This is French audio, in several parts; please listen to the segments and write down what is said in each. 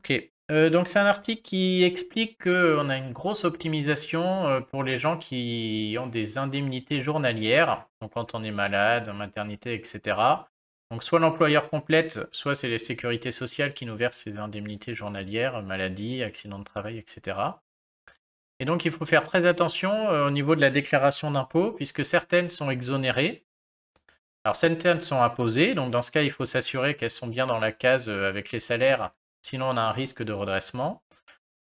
Ok. Donc c'est un article qui explique qu'on a une grosse optimisation pour les gens qui ont des indemnités journalières, donc quand on est malade, en maternité, etc. Donc soit l'employeur complète, soit c'est les sécurités sociales qui nous versent ces indemnités journalières, maladie, accident de travail, etc. Et donc il faut faire très attention au niveau de la déclaration d'impôt, puisque certaines sont exonérées. Alors certaines sont imposées, donc dans ce cas il faut s'assurer qu'elles sont bien dans la case avec les salaires, sinon on a un risque de redressement.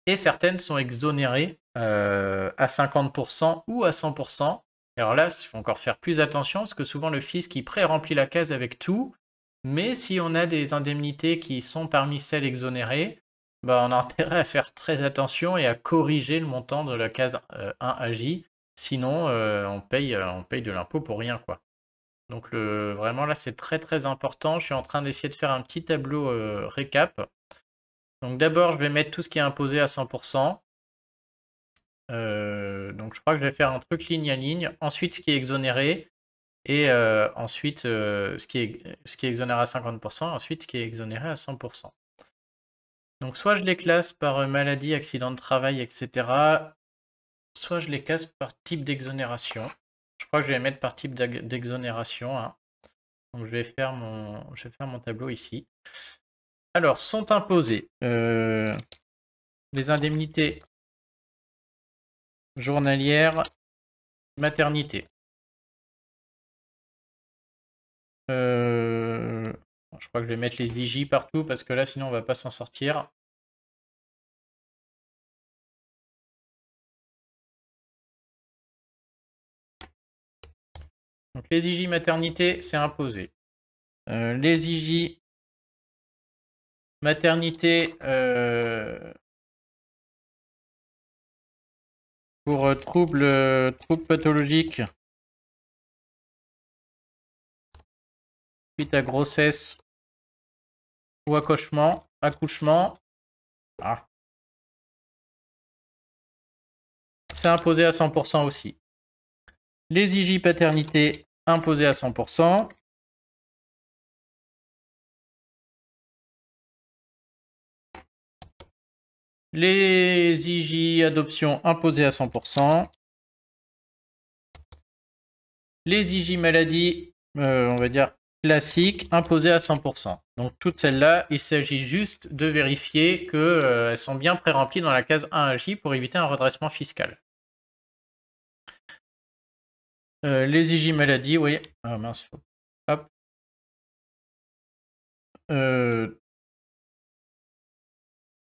Et certaines sont exonérées à 50% ou à 100%. Alors là, il faut encore faire plus attention, parce que souvent le fisc il pré-remplit la case avec tout, mais si on a des indemnités qui sont parmi celles exonérées, bah on a intérêt à faire très attention et à corriger le montant de la case 1AJ, sinon on paye de l'impôt pour rien, quoi. Donc vraiment là c'est très très important. Je suis en train d'essayer de faire un petit tableau récap. Donc d'abord je vais mettre tout ce qui est imposé à 100%. Donc je crois que je vais faire un truc ligne à ligne. Ensuite ce qui est exonéré. Et ensuite ce qui est exonéré à 50%. Ensuite ce qui est exonéré à 100%. Donc soit je les classe par maladie, accident de travail, etc. Soit je les classe par type d'exonération. Je crois que je vais les mettre par type d'exonération, hein. Donc je vais faire mon tableau ici. Alors, sont imposées les indemnités journalières maternité. Je crois que je vais mettre les IJ partout parce que là, sinon, on va pas s'en sortir. Donc, les IJ maternité, c'est imposé. Les IJ maternité pour troubles pathologiques suite à grossesse ou accouchement. C'est imposé à 100% aussi. Les IJ paternité imposés à 100%. Les IJ adoption imposés à 100%. Les IJ maladie, on va dire classiques, imposés à 100%. Donc toutes celles-là, il s'agit juste de vérifier qu'elles sont bien pré-remplies dans la case 1AJ pour éviter un redressement fiscal. Les IJ maladie, oui. Ah mince, hop.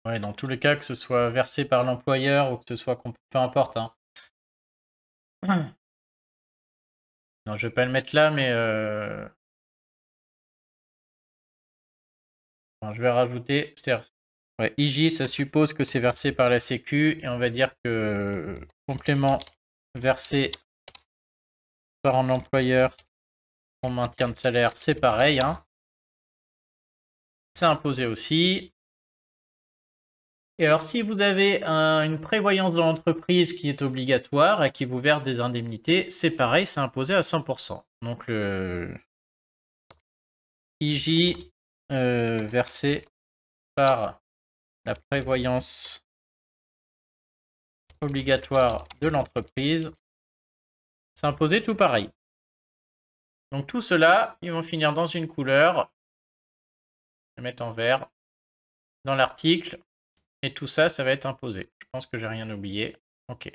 Ouais, dans tous les cas, que ce soit versé par l'employeur ou que ce soit peu importe, hein. Non, je vais pas le mettre là, mais enfin, je vais rajouter. Ouais, IJ, ça suppose que c'est versé par la Sécu, et on va dire que complément versé par un employeur en maintien de salaire, c'est pareil, hein. C'est imposé aussi. Et alors, si vous avez une prévoyance dans l'entreprise qui est obligatoire et qui vous verse des indemnités, c'est pareil, c'est imposé à 100%. Donc, le IJ versé par la prévoyance obligatoire de l'entreprise, c'est imposé tout pareil. Donc tout cela, ils vont finir dans une couleur. Je vais mettre en vert dans l'article. Et tout ça, ça va être imposé. Je pense que j'ai rien oublié. Ok.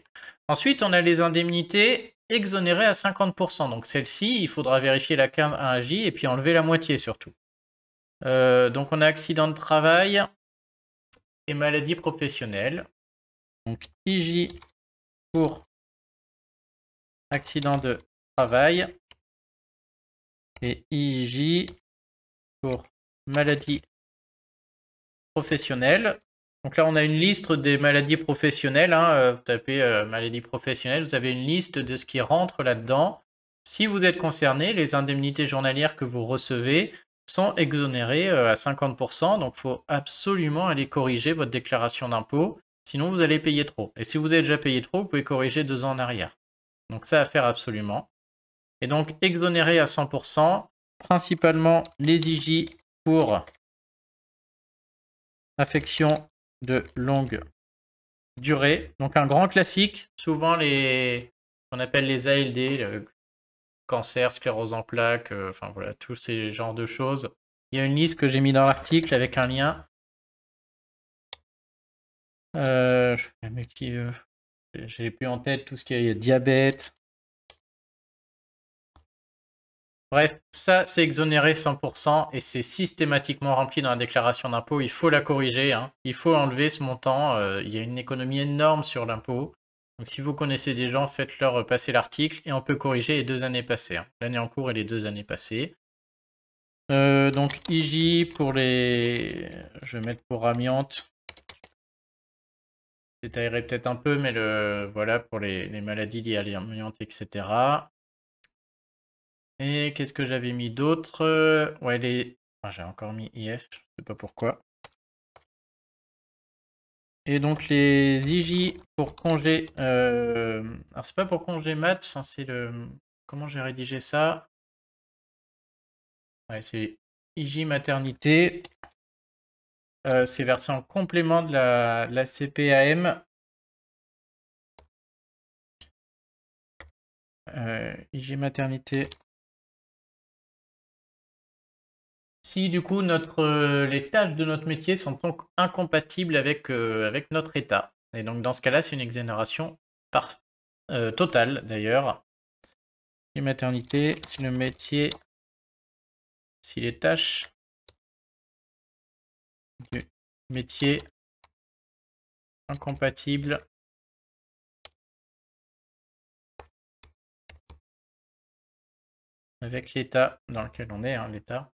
Ensuite, on a les indemnités exonérées à 50%. Donc celle-ci, il faudra vérifier la 15.1J et puis enlever la moitié surtout. Donc on a accident de travail et maladie professionnelle. Donc IJ pour accident de travail et IJ pour maladie professionnelle. Donc là, on a une liste des maladies professionnelles, hein. Vous tapez maladie professionnelle, vous avez une liste de ce qui rentre là-dedans. Si vous êtes concerné, les indemnités journalières que vous recevez sont exonérées à 50%. Donc, il faut absolument aller corriger votre déclaration d'impôt. Sinon, vous allez payer trop. Et si vous avez déjà payé trop, vous pouvez corriger 2 ans en arrière. Donc, ça à faire absolument. Et donc, exonéré à 100%, principalement les IJ pour affection de longue durée. Donc un grand classique, souvent qu'on appelle les ALD, cancer, sclérose en plaques, enfin voilà, tous ces genres de choses. Il y a une liste que j'ai mis dans l'article avec un lien. J'ai plus en tête tout ce qu'il y a, diabète. Bref, ça c'est exonéré 100% et c'est systématiquement rempli dans la déclaration d'impôt. Il faut la corriger, hein. Il faut enlever ce montant. Il y a une économie énorme sur l'impôt. Donc si vous connaissez des gens, faites-leur passer l'article et on peut corriger les 2 années passées, hein. L'année en cours et les 2 années passées. Donc IJ pour les... Je vais mettre pour amiante. Je détaillerai peut-être un peu, mais voilà pour les maladies liées à l'amiante, etc. Et qu'est-ce que j'avais mis d'autre? Ouais, j'ai encore mis IF, je sais pas pourquoi. Et donc les IJ pour congé... Alors c'est pas pour congé mat, enfin c'est le... Comment j'ai rédigé ça? Ouais, c'est IJ maternité. C'est versé en complément de la CPAM. IJ maternité. Si du coup les tâches de notre métier sont donc incompatibles avec notre état. Et donc dans ce cas-là, c'est une exonération totale d'ailleurs. Les maternités, si le métier, si les tâches du métier incompatibles avec l'état dans lequel on est, hein, l'état.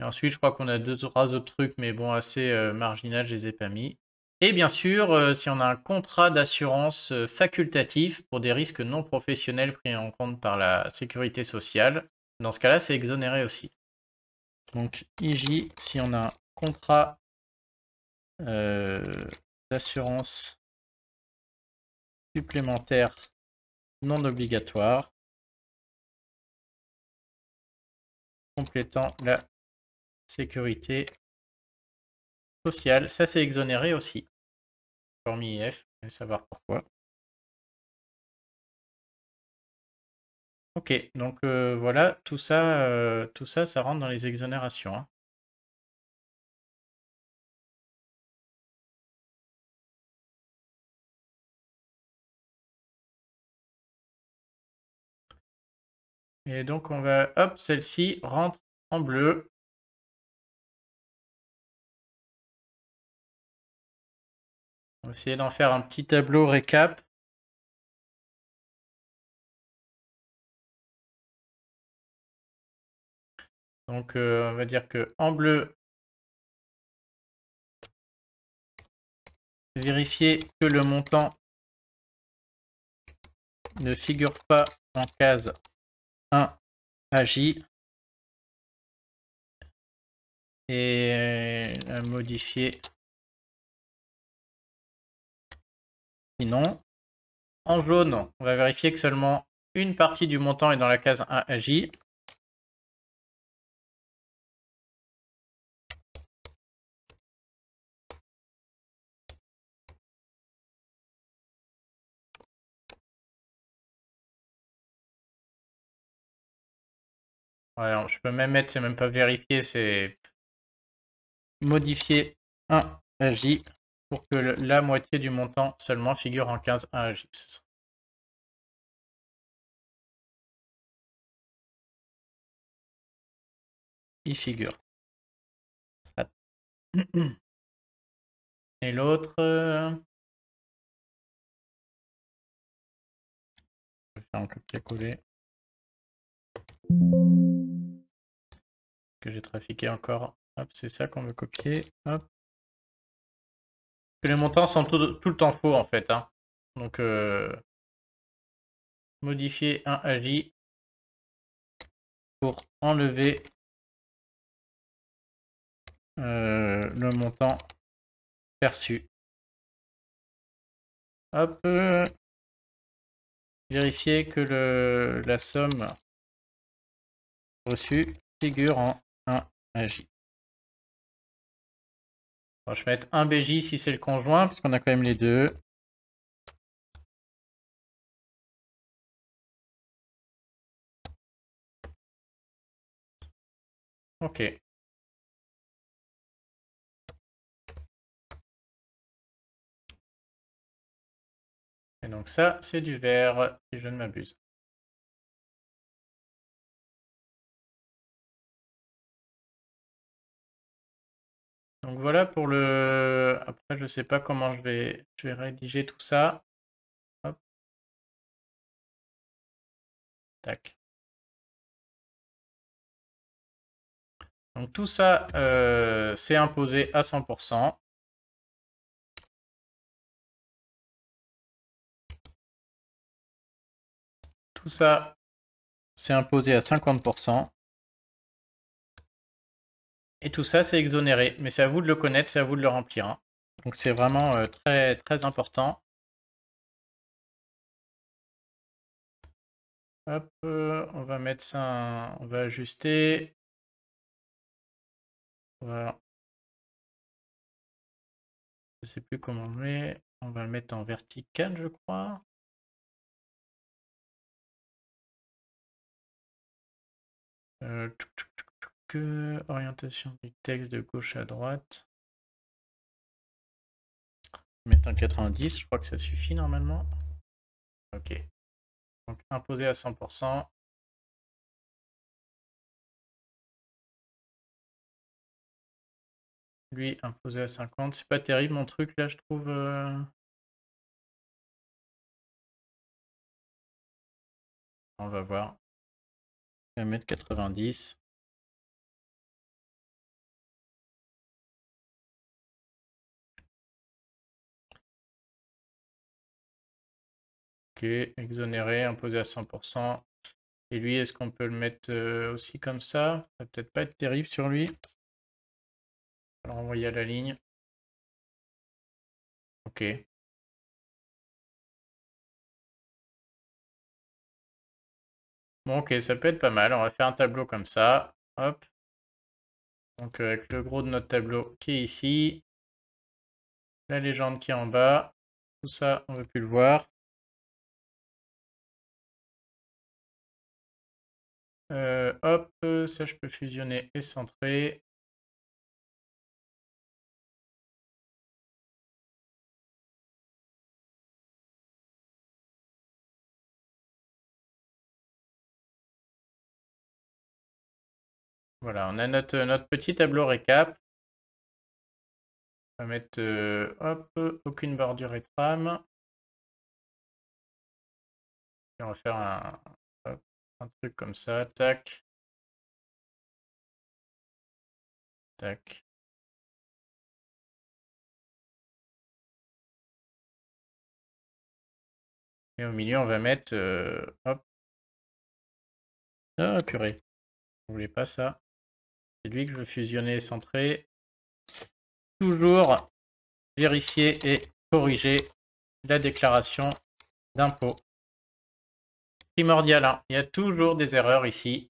Et ensuite, je crois qu'on a 2-3 autres trucs, mais bon, assez marginal, je les ai pas mis. Et bien sûr, si on a un contrat d'assurance facultatif pour des risques non professionnels pris en compte par la sécurité sociale, dans ce cas-là, c'est exonéré aussi. Donc, IJ, si on a un contrat d'assurance supplémentaire non obligatoire, complétant la sécurité sociale, ça c'est exonéré aussi. Hormis IF, je vais savoir pourquoi. Ok, donc voilà, tout ça, ça rentre dans les exonérations, hein. Et donc on va, hop, celle-ci rentre en bleu. On va essayer d'en faire un petit tableau récap. Donc on va dire que en bleu, vérifier que le montant ne figure pas en case 1 AJ et modifier sinon. En jaune, on va vérifier que seulement une partie du montant est dans la case 1 AJ. Ouais, je peux même mettre, c'est même pas vérifier, c'est modifier 1 AJ pour que la moitié du montant seulement figure en 15 1 AJ. Il figure. Et l'autre, je vais faire un copier-coller. Que j'ai trafiqué encore. Hop, c'est ça qu'on veut copier. Hop. Que les montants sont tout le temps faux en fait, hein. Donc modifier 1 AJ pour enlever le montant perçu. Hop. Vérifier que la somme reçue figure en 1 AJ. Bon, je vais mettre 1 BJ si c'est le conjoint, puisqu'on a quand même les deux. Ok. Et donc ça, c'est du vert, si je ne m'abuse. Donc voilà pour le... Après, je ne sais pas comment je vais rédiger tout ça. Hop. Tac. Donc tout ça, c'est imposé à 100%. Tout ça, c'est imposé à 50%. Et tout ça, c'est exonéré. Mais c'est à vous de le connaître, c'est à vous de le remplir, hein. Donc c'est vraiment très, très important. Hop, on va mettre ça, on va ajuster. Voilà. Je sais plus comment on le met. On va le mettre en vertical, je crois. Orientation du texte de gauche à droite. Mettre un 90, je crois que ça suffit normalement. Ok. Donc imposé à 100%. Lui imposé à 50. C'est pas terrible mon truc là, je trouve. On va voir. Je vais mettre 90. Ok, exonéré, imposé à 100%. Et lui, est-ce qu'on peut le mettre aussi comme ça? Ça va peut-être pas être terrible sur lui. On va le renvoyer à la ligne. Ok. Bon, ok, ça peut être pas mal. On va faire un tableau comme ça. Hop. Donc avec le gros de notre tableau qui est ici. La légende qui est en bas. Tout ça, on ne veut plus le voir. Hop, ça je peux fusionner et centrer. Voilà, on a notre petit tableau récap. On va mettre hop, aucune bordure et trame. Et on va faire un truc comme ça, tac. Tac. Et au milieu, on va mettre hop. Ah purée. Je voulais pas ça. C'est lui que je veux fusionner et centrer. Toujours vérifier et corriger la déclaration d'impôt. Primordial, hein. Il y a toujours des erreurs ici.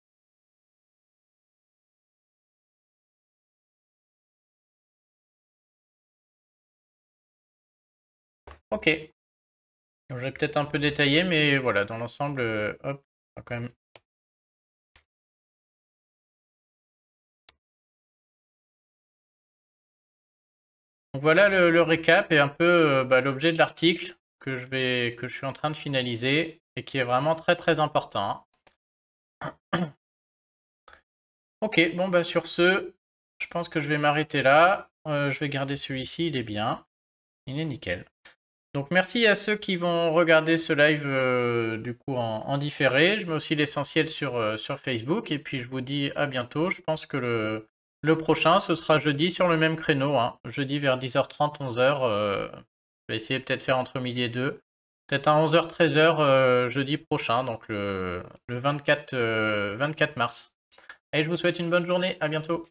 Ok. Je vais peut-être un peu détailler, mais voilà, dans l'ensemble, hop, on va quand même. Donc voilà le récap et un peu l'objet de l'article que je suis en train de finaliser et qui est vraiment très très important, hein. Ok, bon bah sur ce, je pense que je vais m'arrêter là. Je vais garder celui-ci, il est bien. Il est nickel. Donc merci à ceux qui vont regarder ce live du coup en différé. Je mets aussi l'essentiel sur Facebook et puis je vous dis à bientôt. Je pense que le prochain ce sera jeudi sur le même créneau, hein. Jeudi vers 10h30, 11h. Je vais essayer peut-être faire entre midi et 2. Peut-être à 11h, 13h jeudi prochain, donc le 24 mars. Et je vous souhaite une bonne journée, à bientôt.